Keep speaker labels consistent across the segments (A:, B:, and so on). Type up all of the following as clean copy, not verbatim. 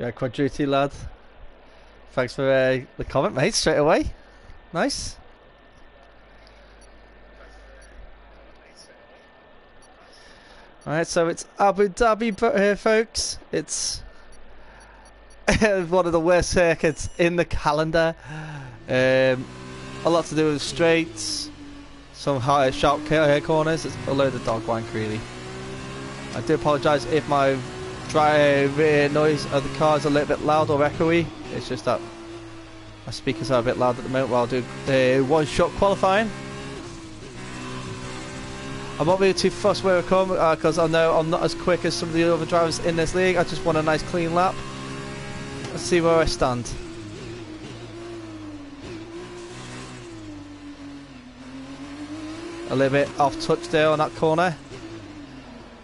A: Yeah, quad duty lad. Thanks for the comment, mate, straight away. Nice. Alright, so it's Abu Dhabi, folks. It's one of the worst circuits in the calendar. A lot to do with straights, some high, sharp corners. It's a load of dog wank, really. I do apologise if my drive noise of the car is a little bit loud or echoey. It's just that my speakers are a bit loud at the moment while I do one-shot qualifying. I'm not really too fussed where I come because I know I'm not as quick as some of the other drivers in this league. I just want a nice clean lap. Let's see where I stand. A little bit off touch there on that corner.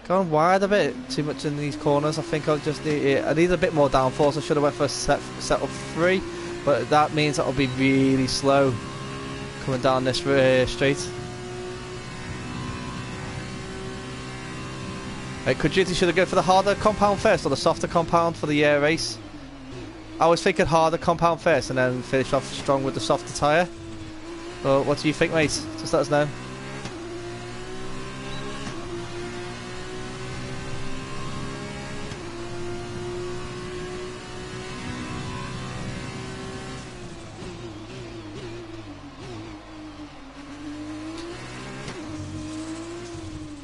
A: Gone wide a bit too much in these corners. I think I need a bit more downforce. I should have went for a set of 3, but that means that I'll be really slow coming down this straight. Should I go for the harder compound first or the softer compound for the race? I was thinking harder compound first and then finish off strong with the softer tyre. Well, what do you think, mate? Just let us know.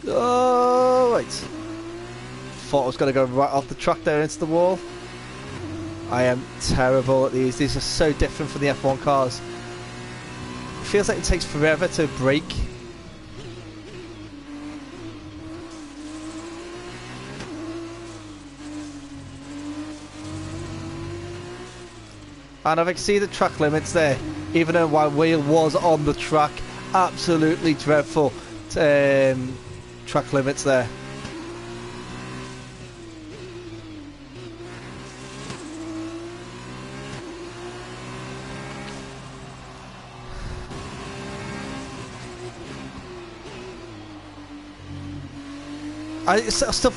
A: Oh, right. Thought I was going to go right off the track there into the wall. I am terrible at these. These are so different from the F1 cars. It feels like it takes forever to brake. And I've exceeded track limits there, even though my wheel was on the track. Absolutely dreadful track limits there. Still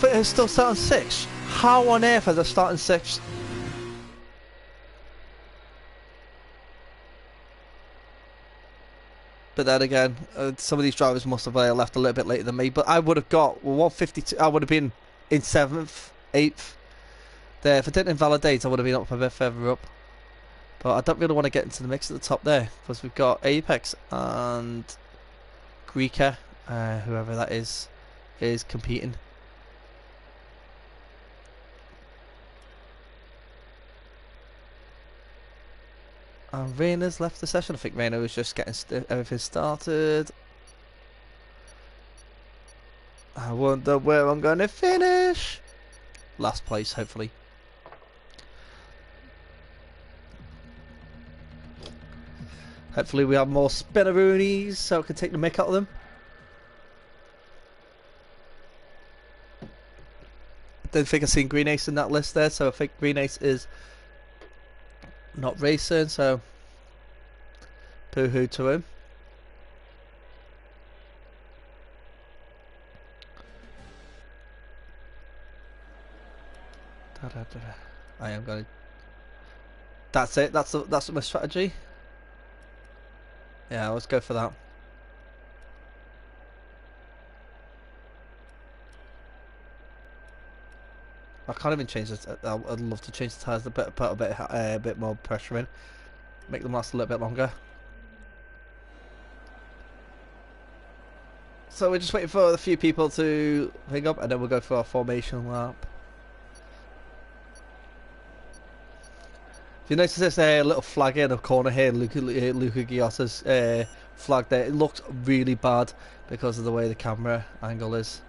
A: starting 6th. How on earth is I starting 6th? But then again, some of these drivers must have left a little bit later than me. But I would have got 152. I would have been in 7th, 8th. There, if I didn't invalidate, I would have been up a bit further up. But I don't really want to get into the mix at the top there because we've got Apex and Greeka, whoever that is competing. And Raina's left the session. I think Raina was just getting everything started. I wonder where I'm going to finish. Last place, hopefully. Hopefully we have more spinneroonies so I can take the mick out of them. Don't think I've seen Green Ace in that list there, so I think Green Ace is not racing, so boo-hoo to him. I am going to... That's it, that's my strategy. Yeah, let's go for that. I can't even change it. I'd love to change the tyres a bit, put a bit more pressure in, make them last a little bit longer. So we're just waiting for a few people to pick up, and then we'll go for our formation lap. If you notice this little flag in the corner here, Luca Giotta's flag there, it looks really bad because of the way the camera angle is.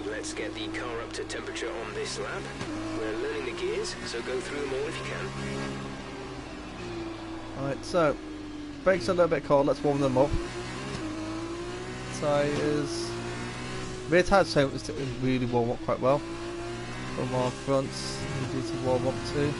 B: Let's get the car up to temperature on this lap. We're learning the gears, so go through them all if you can.
A: Alright, so brakes are a little bit cold, let's warm them up. Tyres. Rear tyres don't really warm up quite well. From our fronts, we need to warm up too.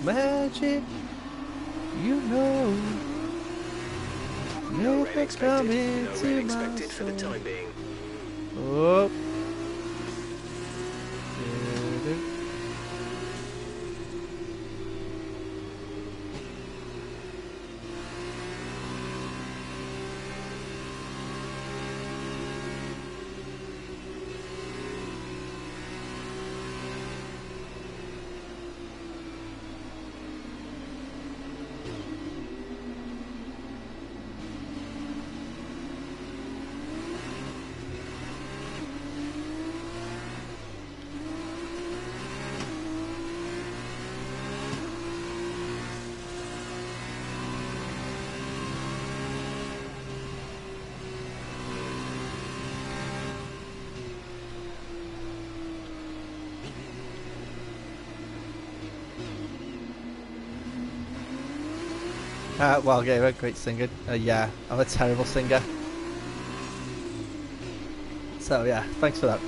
A: magic, you know.
B: No rain
A: Music's
B: expected.
A: coming
B: No
A: to
B: rain
A: my
B: expected for the
A: soul.
B: time being.
A: Oh. Well, yeah, you're a great singer. Yeah, I'm a terrible singer. So yeah, thanks for that.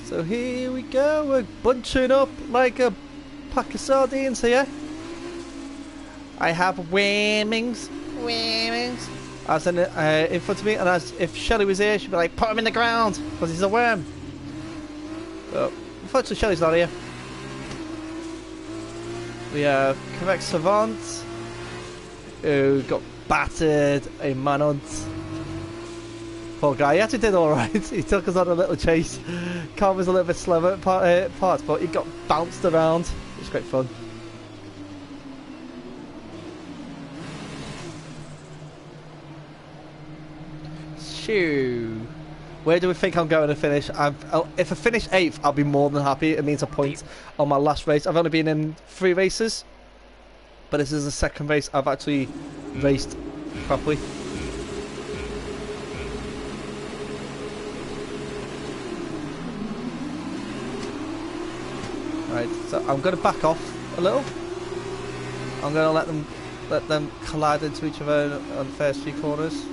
A: So here we go, we're bunching up like a pack of sardines here. I have wormings, as in front of me, and as if Shelley was here, she'd be like, put him in the ground, because he's a worm. But unfortunately, Shelley's not here. We have Correct Savant, who got battered in Manhunt. Poor guy, he actually did alright. He took us on a little chase. Car was a little bit slower at parts, but he got bounced around. It was great fun. Shoo. Where do we think I'm going to finish? If I finish 8th, I'll be more than happy. It means a point on my last race. I've only been in 3 races, but this is the second race I've actually raced properly. Right, so I'm going to back off a little. I'm going to let them collide into each other on the first few corners.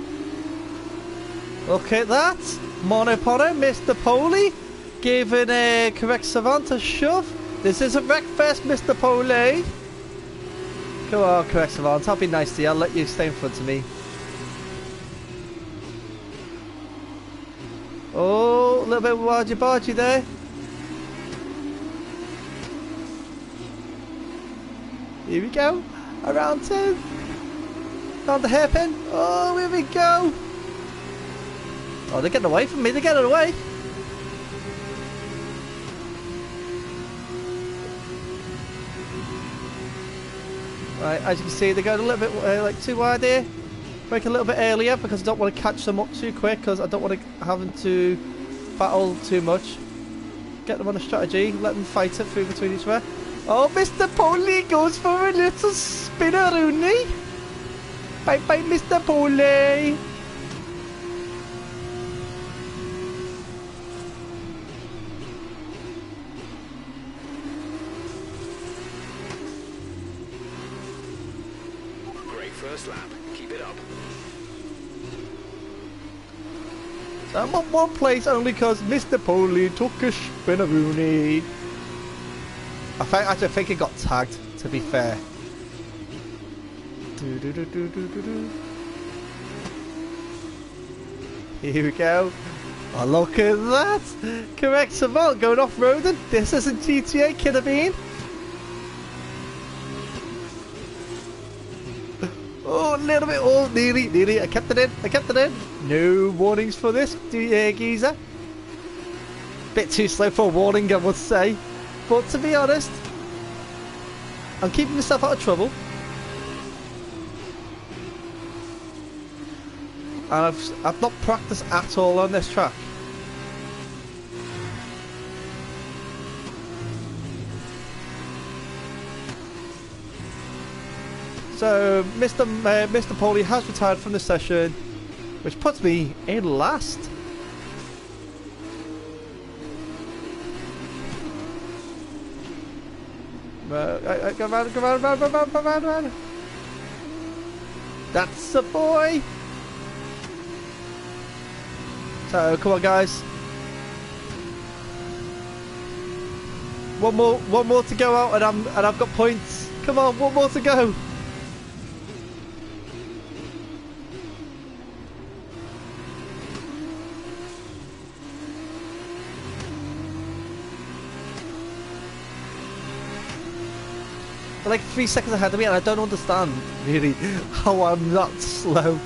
A: Look at that! Monopono, Mr. Poley, giving a Correct Savant a shove. This is a wreckfest, Mr. Poley. Come on, Correct Savant, I'll be nice to you. I'll let you stay in front of me. Oh, a little bit wargy-bargy there. Here we go. Around 2. Found the hairpin. Oh, here we go. Oh, they're getting away from me. They're getting away. Right, as you can see, they're going a little bit like too wide here. Break a little bit earlier because I don't want to catch them up too quick because I don't want to have them to battle too much. Get them on a strategy. Let them fight it through between each other. Oh, Mr. Poley goes for a little spinneroonie. Bye bye, Mr. Poley.
B: Great first lap. Keep it up.
A: I'm on one place only because Mr. Poley took a spinneroonie. I think it got tagged, to be fair. Here we go. Oh, look at that! Correct Savant going off-roading. This isn't GTA, could have been. Oh, a little bit. Oh, nearly. I kept it in. No warnings for this, geezer. Bit too slow for a warning, I would say. But to be honest, I'm keeping myself out of trouble. And I've not practiced at all on this track. So Mr. Poley has retired from the session, which puts me in last. Come on. That's the boy. So come on, guys. One more to go out, and I've got points. Come on, one more to go. They're like 3 seconds ahead of me, and I don't understand really how I'm not slow.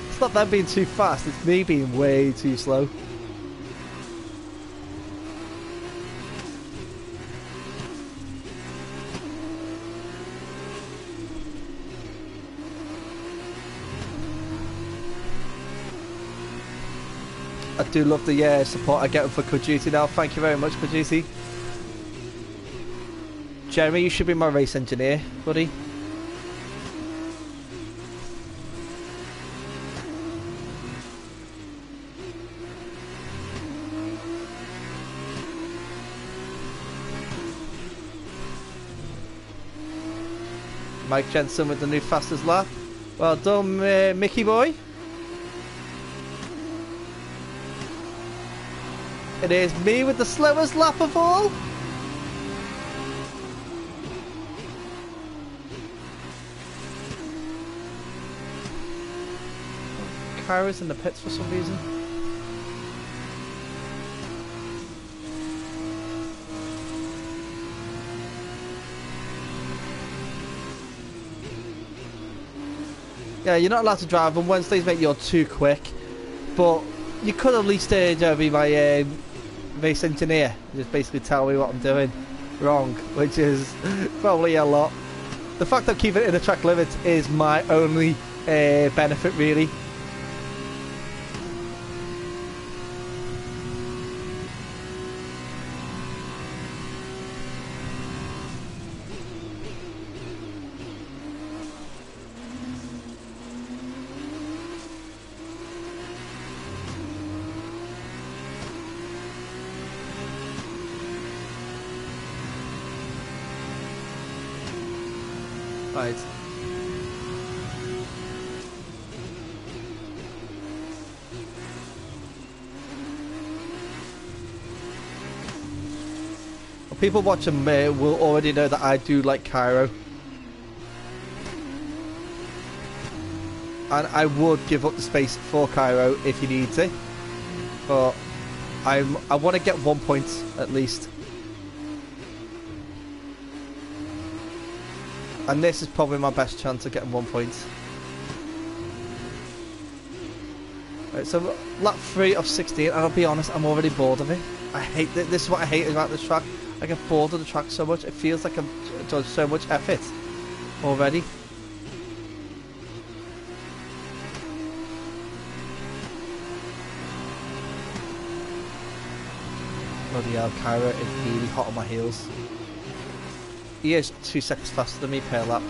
A: It's not them being too fast, it's me being way too slow. I do love the support I get for Call of Duty now. Thank you very much, Call of Duty. Jeremy, you should be my race engineer, buddy. Mike Jensen with the new fastest lap. Well done, Mickey boy. It is me with the slowest lap of all. Kyra's in the pits for some reason. Yeah, you're not allowed to drive on Wednesdays, mate. You're too quick. But you could at least be my race engineer. Just basically tell me what I'm doing wrong, which is probably a lot. The fact that I'm keeping it in the track limits is my only benefit, really. Right. Well, people watching me will already know that I do like Cairo. And I would give up the space for Cairo if you need to. But I want to get 1 point at least. And this is probably my best chance of getting 1 point. Right, so lap 3 of 16, and I'll be honest, I'm already bored of it. I hate this is what I hate about this track. I get bored of the track so much. It feels like I've done so much effort already. Bloody hell, Kyra is really hot on my heels. He is 2 seconds faster than me per lap.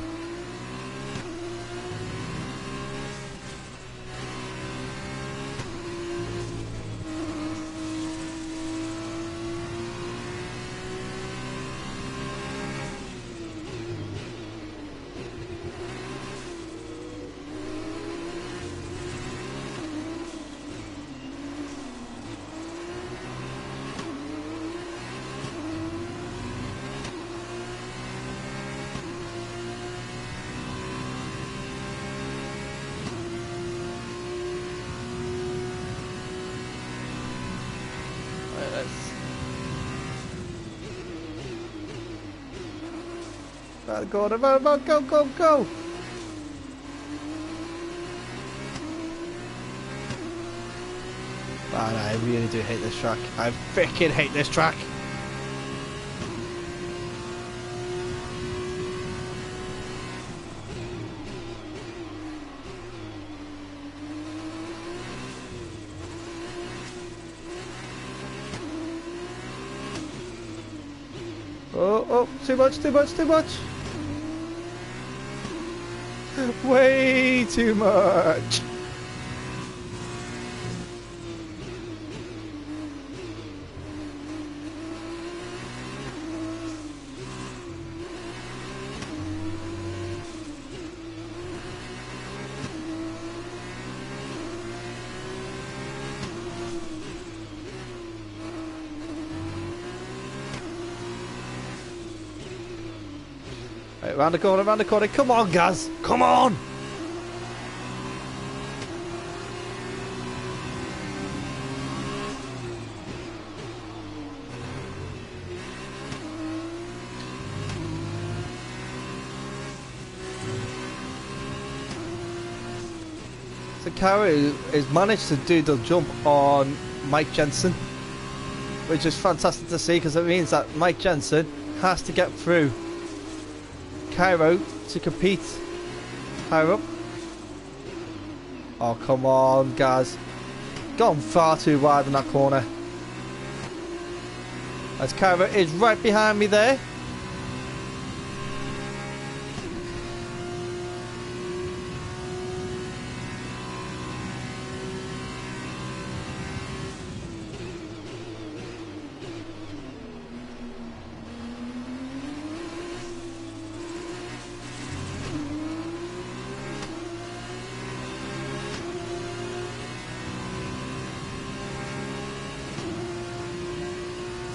A: Go, go, go, go! Man, I really do hate this track. I freaking hate this track. Oh, oh, too much, too much, too much. Way too much. Right, round the corner, round the corner. Come on, Gaz. Come on. So Cara has managed to do the jump on Mike Jensen, which is fantastic to see because it means that Mike Jensen has to get through Cairo to compete higher up. Oh, come on, Gaz. Gone far too wide in that corner. As Cairo is right behind me there.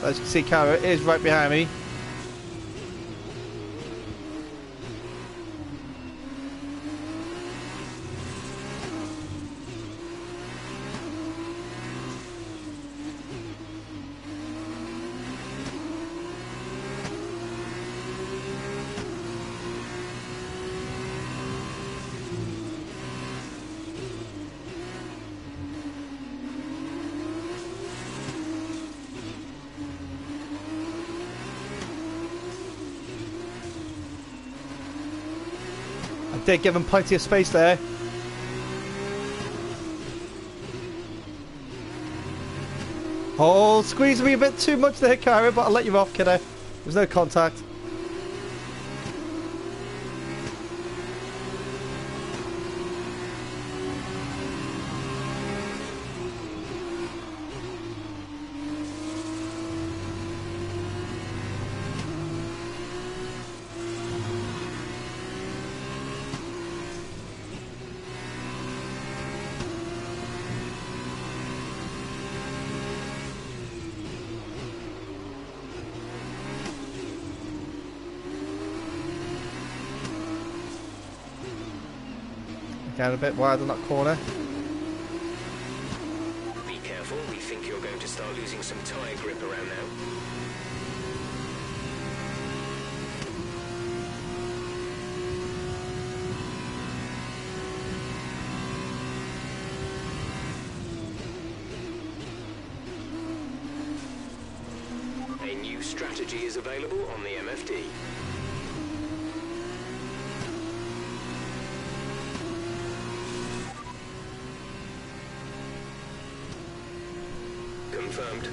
A: As you can see, Cara is right behind me. Did give him plenty of space there. Oh, squeezing me a bit too much there, Cara, but I'll let you off, kiddo. There's no contact. Down a bit wide on that corner.
B: Be careful, we think you're going to start losing some tyre grip around now. A new strategy is available on the MFD. Confirmed.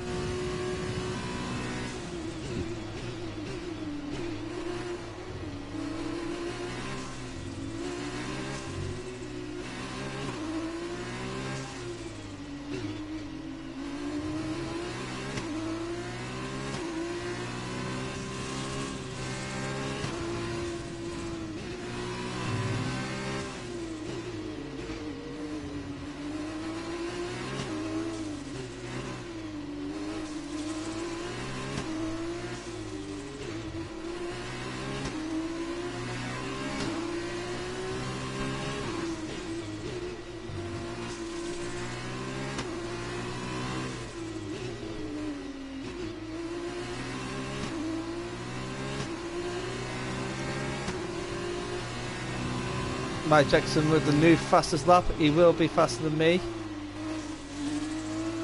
A: Mike Jackson with the new fastest lap. He will be faster than me.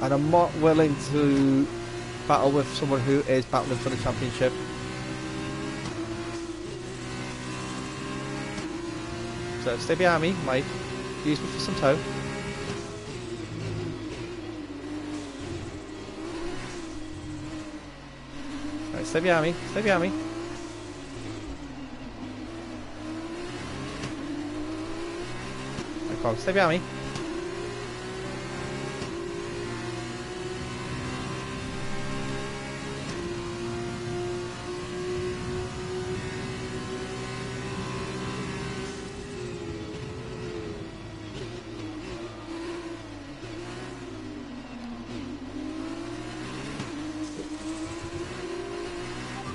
A: And I'm not willing to battle with someone who is battling for the championship. So stay behind me, Mike. Use me for some tow. Right, stay behind me. Stay behind me. Right, come on, stay behind me.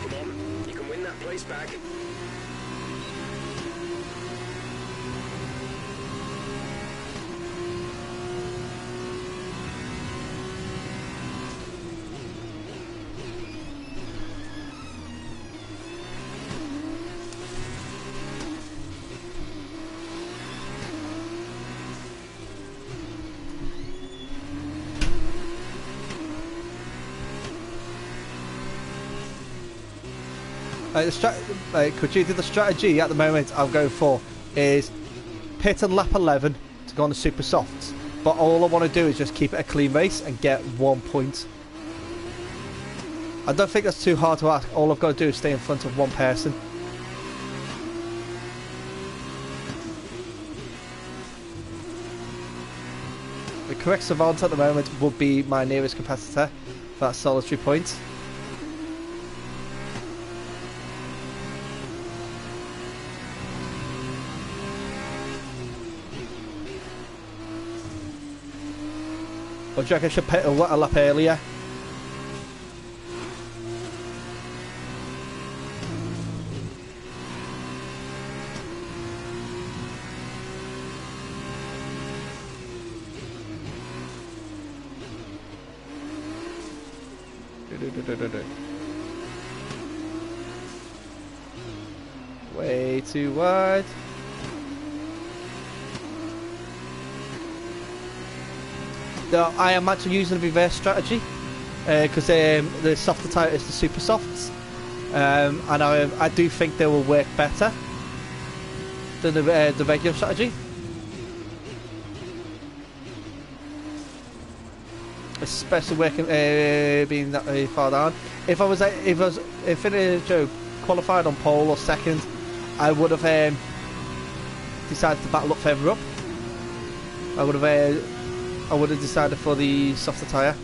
B: Come on, you can win that place back.
A: the strategy at the moment I'm going for is pit on lap 11 to go on the super softs, but all I want to do is just keep it a clean race and get 1 point. I don't think that's too hard to ask. All I've got to do is stay in front of one person. The correct savant at the moment would be my nearest competitor for that solitary point. Or do you reckon I should pit a lap earlier? Way too wide. No, I am actually using a reverse strategy because the softer tyre is the super softs, and I do think they will work better than the regular strategy. Especially working being that far down. If Joe qualified on pole or second, I would have decided to battle up further up. I would have decided for the softer tyre.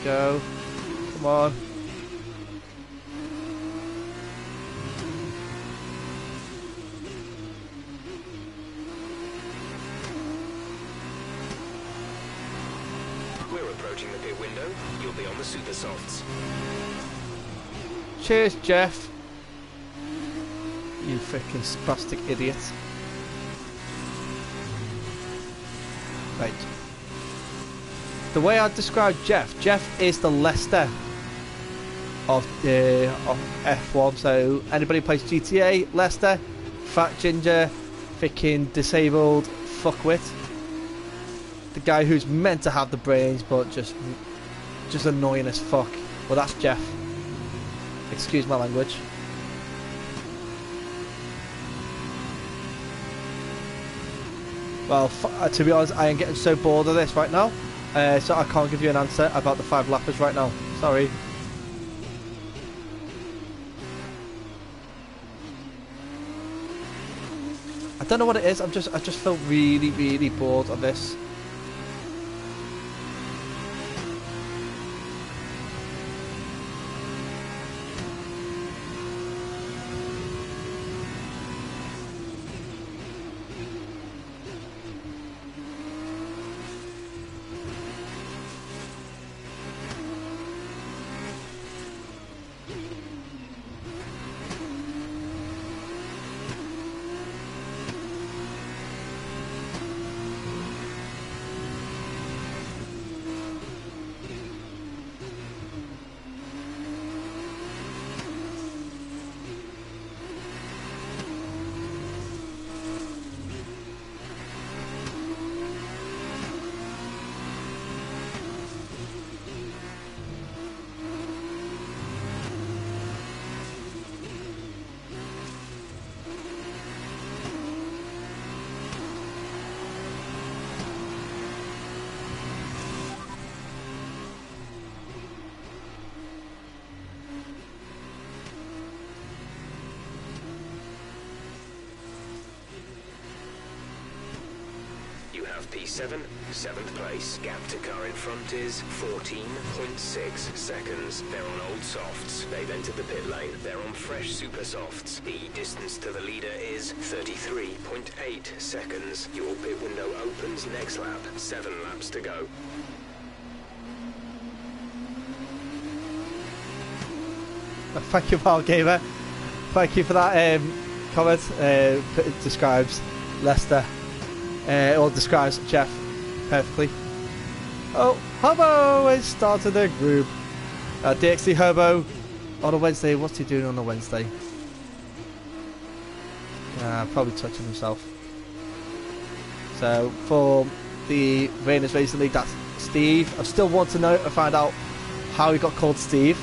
A: Go. Come on.
B: We're approaching the pit window. You'll be on the super softs.
A: Cheers, Jeff. You freaking spastic idiot. Right. The way I describe Jeff is the Leicester of F1. So anybody who plays GTA, Leicester, fat ginger, freaking disabled fuckwit. The guy who's meant to have the brains but just annoying as fuck. Well, that's Jeff. Excuse my language. Well, to be honest, I am getting so bored of this right now. So I can't give you an answer about the 5 lappers right now. Sorry. I don't know what it is. I just feel really, really bored of this.
B: P7, 7th place. Gap to car in front is 14.6 seconds. They're on old softs. They've entered the pit lane. They're on fresh super softs. The distance to the leader is 33.8 seconds. Your pit window opens next lap. 7 laps to go.
A: Thank you, Wild Gamer. Thank you for that comment. It describes Leicester, or describes Jeff perfectly. Oh, Hobo has started the group. DXD Hobo on a Wednesday. What's he doing on a Wednesday? Probably touching himself. So for the Rainers Racing League, that's Steve. I still want to know, find out how he got called Steve.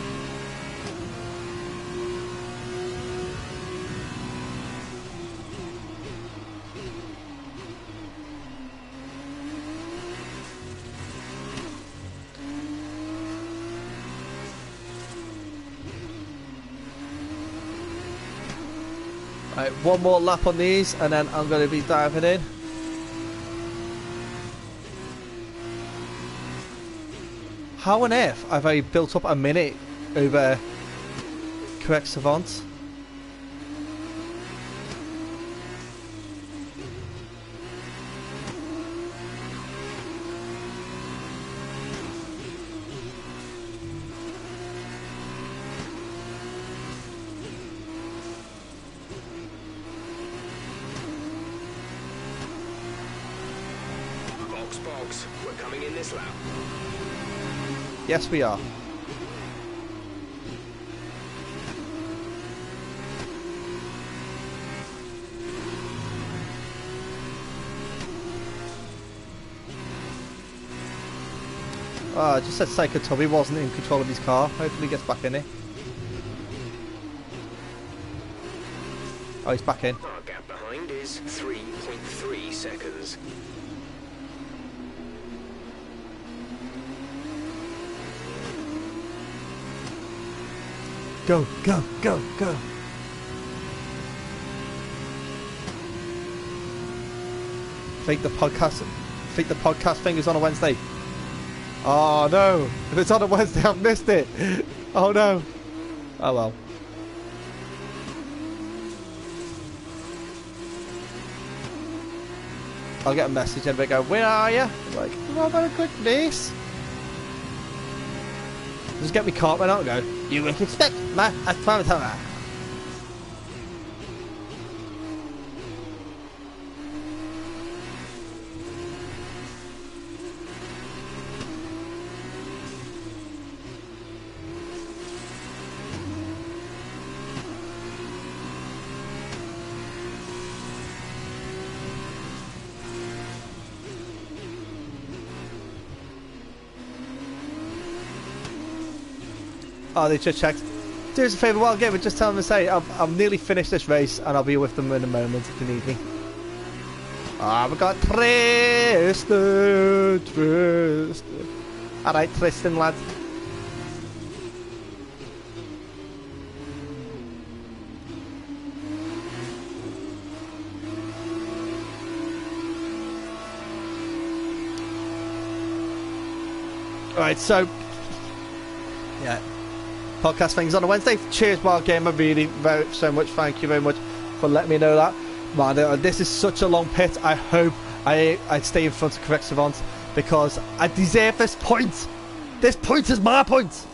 A: Right, one more lap on these and then I'm going to be diving in. How on earth have I built up a minute over correct Savant?
B: Box, we're coming in this lap.
A: Yes, we are. Oh, I just said Psycho Tubby wasn't in control of his car. Hopefully he gets back in it. Oh, he's back in.
B: Our gap behind is 3.3 seconds.
A: Go, go, go, go. Think the podcast thing is on a Wednesday. Oh no! If it's on a Wednesday, I've missed it. Oh no. Oh well. I'll get a message and they go, "Where are you?" I'm like, "Oh, very quick, please." Just get me caught right out and go, "You will expect my authority." Oh, they just checked. Do us a favour, Wild Gamer, just tell them to say, I've nearly finished this race and I'll be with them in a moment if you need me. We've got Tristan. Alright, Tristan, lad. Alright, so... yeah. Podcast things on a Wednesday. Cheers, Wild Gamer. Really, so much. Thank you very much for letting me know that. Man, this is such a long pit. I hope I stay in front of correct Savant because I deserve this point. This point is my point.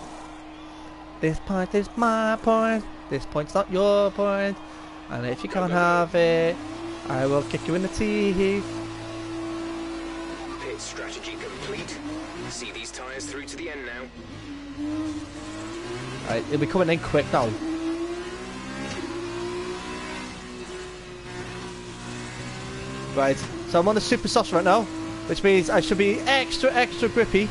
A: This point is my point. This point's not your point. And if you can't have it, I will kick you in the teeth.
B: Pit strategy complete. See these tyres through to the end now.
A: Right, it'll be coming in quick now. Right, so I'm on the super softs right now, which means I should be extra grippy.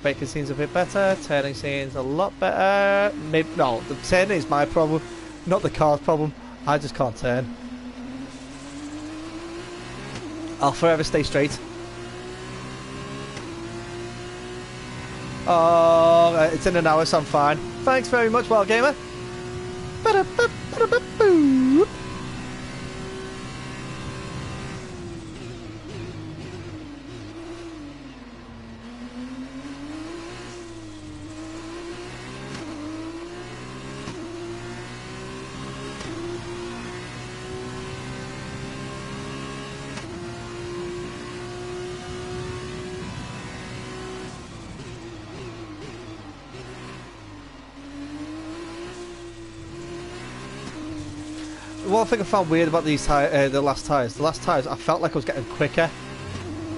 A: Braking scene's a bit better, turning scene's a lot better. Maybe, no, the turning is my problem, not the car's problem. I just can't turn. I'll forever stay straight. Oh, it's in an hour, so I'm fine. Thanks very much, Wild Gamer. one thing I found weird about these the last tyres, I felt like I was getting quicker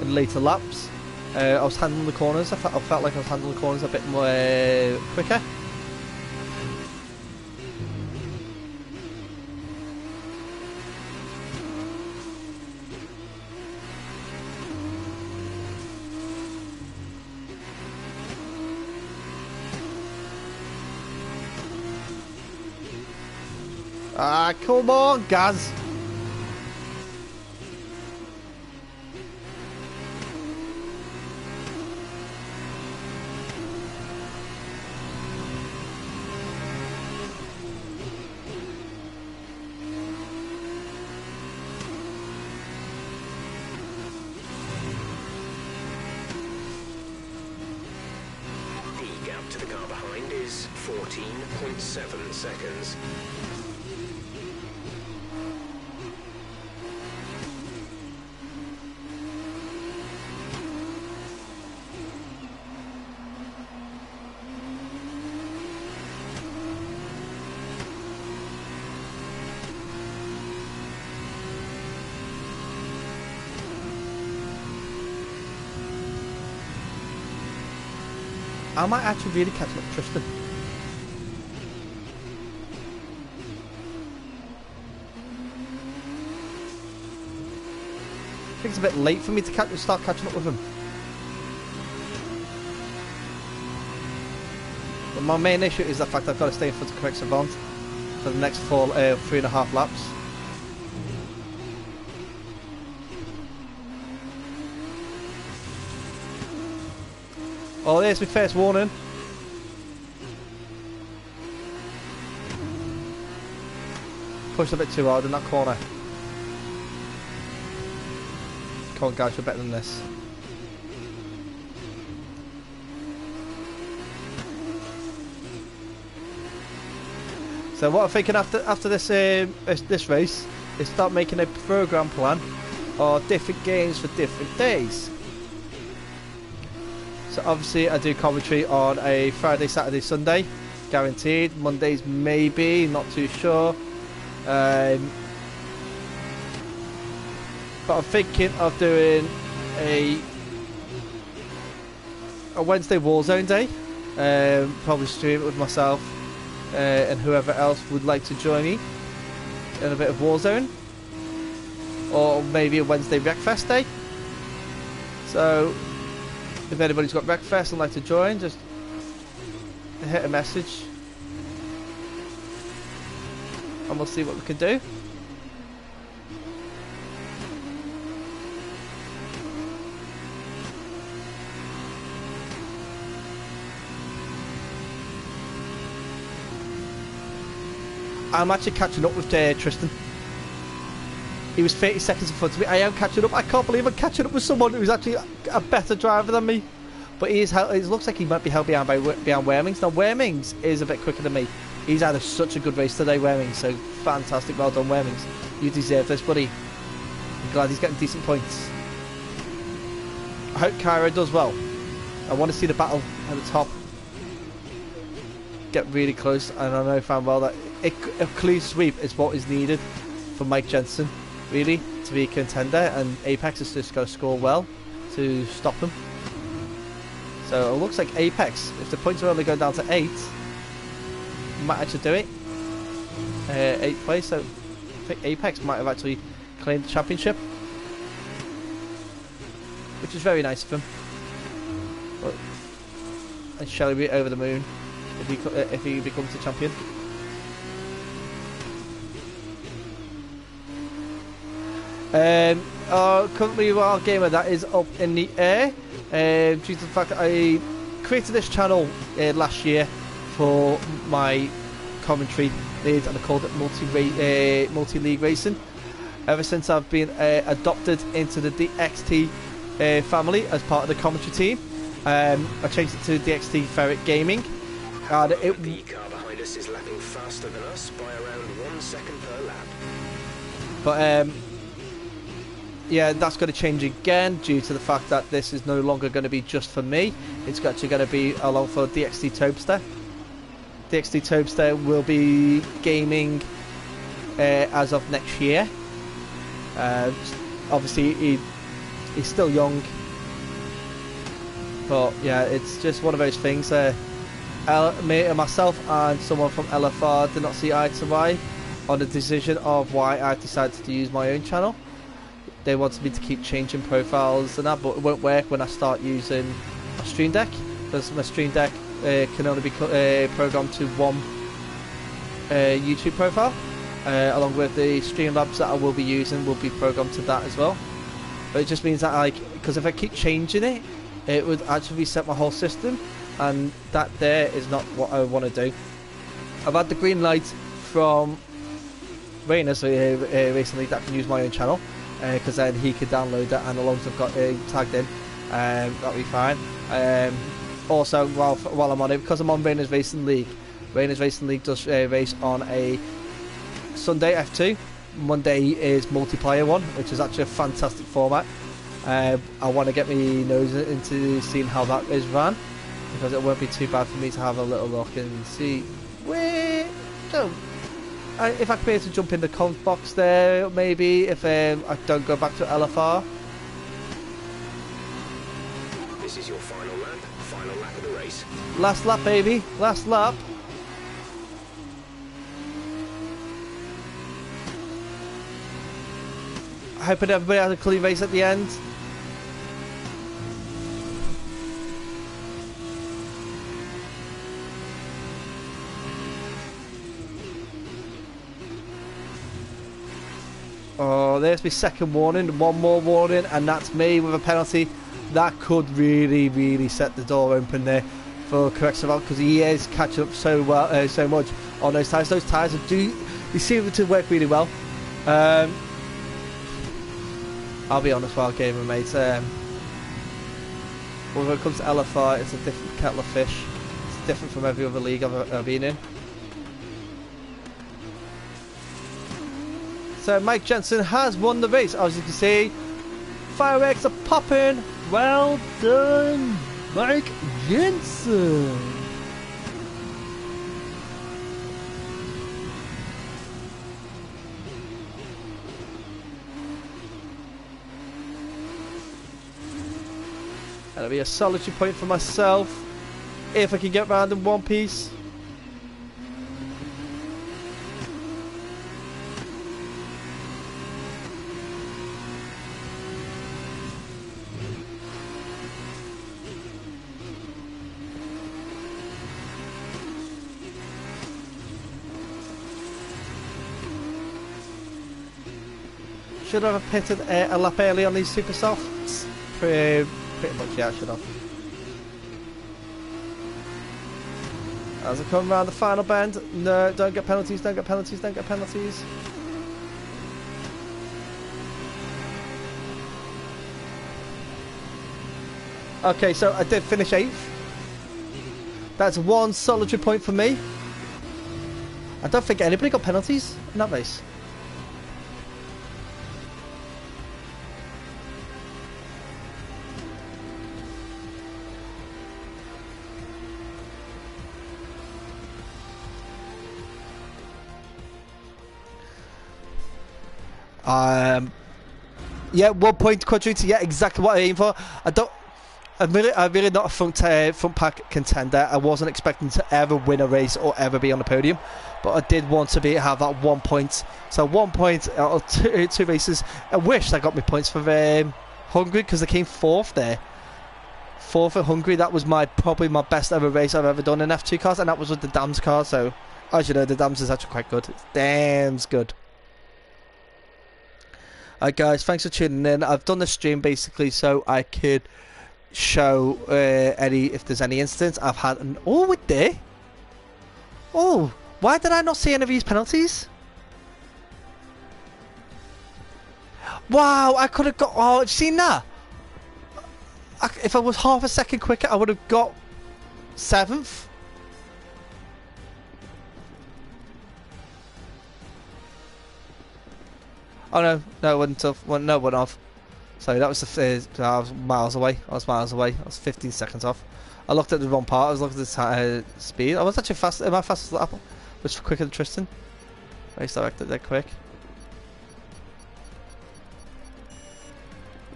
A: in later laps. I was handling the corners. I felt like I was handling the corners a bit more quicker. Ah, come on, Gaz.
B: The gap to the car behind is 14.7 seconds.
A: I might actually really catch up with Tristan. I think it's a bit late for me to start catching up with him. But my main issue is the fact I've got to stay in front of Correct Savant for the next 3.5 laps. Oh, there's my first warning. Pushed a bit too hard in that corner. Come on, guys, we're better than this. So what I'm thinking after this this race is start making a program plan of different games for different days. So obviously I do commentary on a Friday, Saturday, Sunday, guaranteed. Mondays maybe, not too sure. But I'm thinking of doing a Wednesday Warzone day. Probably stream it with myself and whoever else would like to join me in a bit of Warzone. Or maybe a Wednesday Wreckfest day. So if anybody's got Wreckfest and like to join, just hit a message and we'll see what we can do. I'm actually catching up with Tristan. He was 30 seconds in front of me. I am catching up. I can't believe I'm catching up with someone who's actually a better driver than me. But it looks like he might be held behind Wermings. Now, Wermings is a bit quicker than me. He's had such a good race today, Wermings. So, fantastic. Well done, Wermings. You deserve this, buddy. I'm glad he's getting decent points. I hope Kyra does well. I want to see the battle at the top get really close. And I know damn well that a clean sweep is what is needed for Mike Jensen, really, to be a contender. And Apex is just got to score well to stop him. So it looks like Apex, if the points are only going down to 8, might actually do it. 8th place, so I think Apex might have actually claimed the championship, which is very nice of him. But, and Shelley be over the moon if he becomes the champion. Currently our gamer that is up in the air due to the fact that I created this channel last year for my commentary leads, and I called it multi-league racing. Ever since I've been adopted into the DXT family as part of the commentary team, I changed it to DXT Ferret Gaming. And
B: the car behind us is lapping faster than us by around 1 second per lap.
A: But yeah, that's going to change again due to the fact that this is no longer going to be just for me. It's actually going to be along for DXT Tobster. DXT Tobster will be gaming as of next year. Obviously, he's still young, but yeah, it's just one of those things. Myself and someone from LFR did not see eye to eye on the decision of why I decided to use my own channel. They wanted me to keep changing profiles and that, but it won't work when I start using my Stream Deck, because my Stream Deck can only be programmed to one YouTube profile, along with the Streamlabs that I will be using will be programmed to that as well. But it just means that, like, because if I keep changing it, it would actually reset my whole system, and that there is not what I want to do. I've had the green light from Rainer recently that I can use my own channel, because then he could download that, and as long as I've got tagged in, that'll be fine. Also, while I'm on it, because I'm on Rainer's Racing League does race on a Sunday F2. Monday is multiplayer one, which is actually a fantastic format. I want to get my nose into seeing how that is run, because it won't be too bad for me to have a little look and see where. If I could be able to jump in the comms box there, maybe, if I don't go back to LFR.
B: This is your final lap of the race.
A: Last lap, baby, last lap. Hoping everybody has a clean race at the end. Oh, there's my second warning, one more warning, and that's me with a penalty. That could really, really set the door open there for correction, because he is catching up so well, so much on those tyres. Those tyres they seem to work really well. I'll be honest, while gaming, mate. When it comes to LFR, it's a different kettle of fish. It's different from every other league I've been in. So Mike Jensen has won the race. As you can see, fireworks are popping. Well done, Mike Jensen. That'll be a solitary point for myself if I can get round in one piece. Should I have pitted a lap early on these super softs? Pretty much, yeah, I should have. As I come around the final bend, no, don't get penalties, don't get penalties, don't get penalties. Okay, so I did finish 8th. That's one solitary point for me. I don't think anybody got penalties in that race. Yeah, 1 point quadruple. Yeah, exactly what I aim for. I'm really not a front pack contender. I wasn't expecting to ever win a race or ever be on the podium, but I did want to have that 1 point. So 1 point out of two races. I wish I got my points for Hungary, because I came 4th there. 4th at Hungary. That was probably my best ever race I've ever done in F2 cars, and that was with the Dams car. So as you know, the Dams is actually quite good. It's damn good. Alright guys, thanks for tuning in. I've done the stream basically so I could show if there's any incidents I've had. Oh, with there. Oh, why did I not see any of these penalties? Wow, I could have got. Oh, have you seen that? If I was half a second quicker, I would have got 7th. Oh no, it wasn't tough. Well, no, it went off. Sorry, that was I was miles away. I was 15 seconds off. I looked at the wrong part. I was looking at the speed. I was actually fast. My fastest lap was quicker than Tristan. Race directed there quick.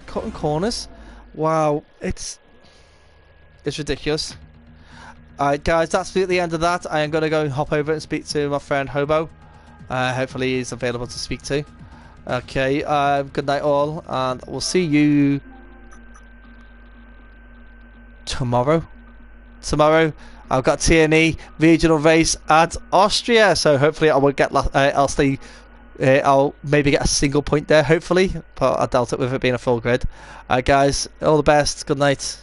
A: Cutting corners. Wow, it's ridiculous. Alright guys, that's the end of that. I am going to go and hop over and speak to my friend Hobo. Hopefully he's available to speak to. Okay, good night all, and we'll see you tomorrow. Tomorrow I've got TNE regional race at Austria, so hopefully I will get I'll maybe get a single point there, hopefully, but I doubt it with it being a full grid. Alright guys, all the best, good night.